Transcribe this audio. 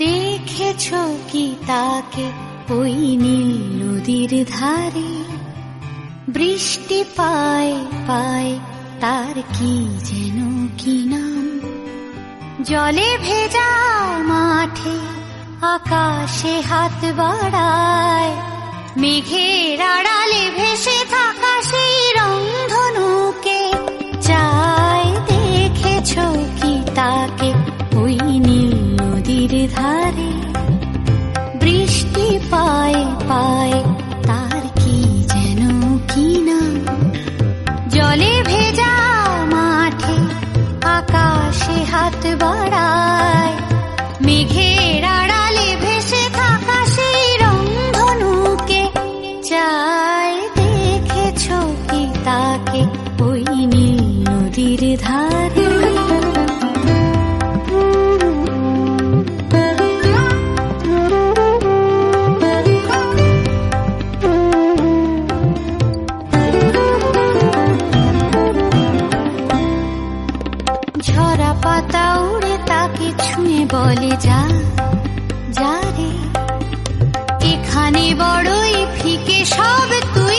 দেখেছো কি তাকে ওই নীল নদীর ধারে? বৃষ্টি পায় পায় তার কি যেন কি নাম। জলে ভেজা মাঠে আকাশে হাত বাড়ায়, মেঘের আড়ালে ভেসে থাকা সেই রংধনুকে চায়। দেখেছো কি তাকে ওই নীল নদীর ধারে? বৃষ্টি পায় পায় তার কি যেন কি নাম। জলে ভেজা মাঠে আকাশে হাত বাড়ায়, মেঘের আড়ালে ভেসে থাকা সেই রংধনুকে চায়। দেখেছো কি তাকে ওই নীল নদীর ধারে? ঝরা পাতা উড়ে তাকে ছুঁয়ে বলে যা যা রে, এখানে বড়ই ফিকে সব তুই